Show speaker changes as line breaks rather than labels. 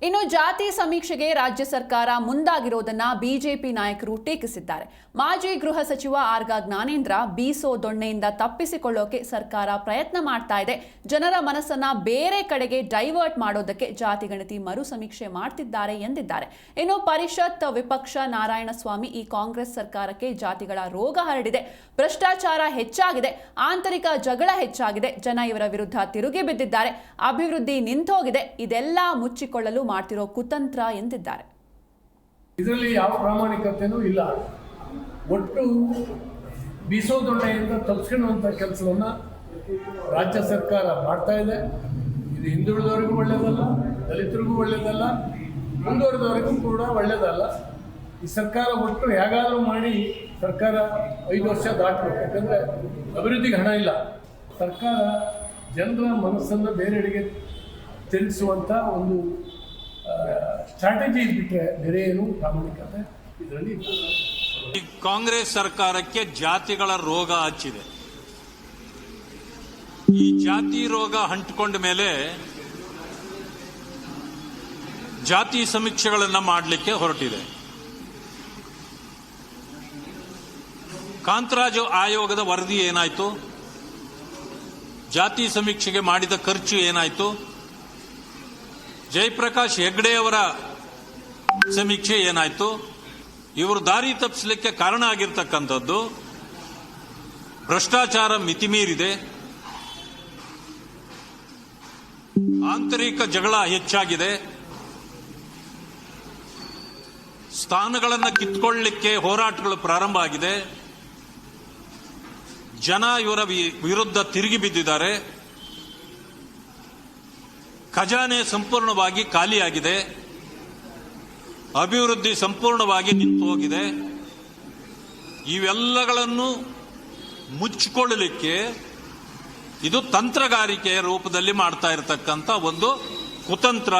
ಇನ್ನು ಜಾತಿ ಸಮೀಕ್ಷೆಗೆ ರಾಜ್ಯ ಸರ್ಕಾರ ಮುಂದಾಗಿರೋದನ್ನ ಬಿಜೆಪಿ ನಾಯಕರು ಟೀಕಿಸಿದ್ದಾರೆ. ಮಾಜಿ ಗೃಹ ಸಚಿವ ಆರ್ಗ ಜ್ಞಾನೇಂದ್ರ ಬೀಸೋ ದೊಣ್ಣೆಯಿಂದ ತಪ್ಪಿಸಿಕೊಳ್ಳೋಕೆ ಸರ್ಕಾರ ಪ್ರಯತ್ನ ಮಾಡ್ತಾ ಇದೆ, ಜನರ ಮನಸ್ಸನ್ನ ಬೇರೆ ಕಡೆಗೆ ಡೈವರ್ಟ್ ಮಾಡೋದಕ್ಕೆ ಜಾತಿ ಗಣತಿ ಮರು ಸಮೀಕ್ಷೆ ಮಾಡ್ತಿದ್ದಾರೆ ಎಂದಿದ್ದಾರೆ. ಇನ್ನು ಪರಿಷತ್ ವಿಪಕ್ಷ ನಾರಾಯಣಸ್ವಾಮಿ ಈ ಕಾಂಗ್ರೆಸ್ ಸರ್ಕಾರಕ್ಕೆ ಜಾತಿಗಳ ರೋಗ ಹರಡಿದೆ, ಭ್ರಷ್ಟಾಚಾರ ಹೆಚ್ಚಾಗಿದೆ, ಆಂತರಿಕ ಜಗಳ ಹೆಚ್ಚಾಗಿದೆ, ಜನ ಇವರ ವಿರುದ್ಧ ತಿರುಗಿ ಬಿದ್ದಿದ್ದಾರೆ, ಅಭಿವೃದ್ಧಿ ನಿಂತೋಗಿದೆ, ಇದೆಲ್ಲ ಮುಚ್ಚಿಕೊಳ್ಳಲು ಮಾಡ್ತಿರೋ ಕುತಂತ್ರ ಎಂದಿದ್ದಾರೆ.
ಇದರಲ್ಲಿ ಯಾವ ಪ್ರಾಮಾಣಿಕತೆಯೂ ಇಲ್ಲ. ಒಟ್ಟು ಬೀಸೋದೊಣ್ಣೆಯಿಂದ ತಪ್ಪಿಸ್ಕೊಳ್ಳುವಂಥ ಕೆಲಸವನ್ನ ರಾಜ್ಯ ಸರ್ಕಾರ ಮಾಡ್ತಾ ಇದೆ. ಇದು ಹಿಂದುಳಿದವರಿಗೂ ಒಳ್ಳೆಯದಲ್ಲ, ದಲಿತರಿಗೂ ಒಳ್ಳೆಯದಲ್ಲ, ಮುಂದುವರೆದವರಿಗೂ ಕೂಡ ಒಳ್ಳೆಯದಲ್ಲ. ಈ ಸರ್ಕಾರ ಒಟ್ಟು ಹೇಗಾದರೂ ಮಾಡಿ ಸರ್ಕಾರ 5 ವರ್ಷ ದಾಟಬೇಕು. ಯಾಕಂದರೆ ಅಭಿವೃದ್ಧಿಗೆ ಹಣ ಇಲ್ಲ. ಸರ್ಕಾರ ಜನರ ಮನಸ್ಸನ್ನು ಬೇರೆಡೆಗೆ ತಿರುಗಿಸುವಂಥ ಒಂದು ಸ್ಟ್ರಾಟಜಿ ಬಿಟ್ಟರೆ ಬೇರೆ ಏನು ಪ್ರಾಮಾಣಿಕತೆ ಇದರಲ್ಲಿ ಇಲ್ಲ.
ಈ ಕಾಂಗ್ರೆಸ್ ಸರ್ಕಾರಕ್ಕೆ ಜಾತಿಗಳ ರೋಗ ಹಚ್ಚಿದೆ. ಈ ಜಾತಿ ರೋಗ ಅಂಟಿಕೊಂಡ ಮೇಲೆ ಜಾತಿ ಸಮೀಕ್ಷೆಗಳನ್ನು ಮಾಡಲಿಕ್ಕೆ ಹೊರಟಿದೆ. ಕಾಂತರಾಜು ಆಯೋಗದ ವರದಿ ಏನಾಯಿತು? ಜಾತಿ ಸಮೀಕ್ಷೆಗೆ ಮಾಡಿದ ಖರ್ಚು ಏನಾಯಿತು? ಜಯಪ್ರಕಾಶ್ ಹೆಗ್ಡೆ ಅವರ ಸಮೀಕ್ಷೆ ಏನಾಯಿತು? ಇವರು ದಾರಿ ತಪ್ಪಿಸಲಿಕ್ಕೆ ಕಾರಣ ಆಗಿರ್ತಕ್ಕಂಥದ್ದು ಭ್ರಷ್ಟಾಚಾರ ಮಿತಿಮೀರಿದೆ, ಆಂತರಿಕ ಜಗಳ ಹೆಚ್ಚಾಗಿದೆ, ಸ್ಥಾನಗಳನ್ನು ಕಿತ್ಕೊಳ್ಳಲಿಕ್ಕೆ ಹೋರಾಟಗಳು ಪ್ರಾರಂಭ ಆಗಿದೆ, ಜನ ಇವರ ವಿರುದ್ಧ ತಿರುಗಿ ಬಿದ್ದಿದ್ದಾರೆ, ಖಜಾನೆ ಸಂಪೂರ್ಣವಾಗಿ ಖಾಲಿಯಾಗಿದೆ, ಅಭಿವೃದ್ಧಿ ಸಂಪೂರ್ಣವಾಗಿ ನಿಂತು ಹೋಗಿದೆ. ಇವೆಲ್ಲಗಳನ್ನು ಮುಚ್ಚಿಕೊಳ್ಳಲಿಕ್ಕೆ ಇದು ತಂತ್ರಗಾರಿಕೆಯ ರೂಪದಲ್ಲಿ ಮಾಡ್ತಾ ಇರತಕ್ಕಂಥ ಒಂದು ಕುತಂತ್ರ.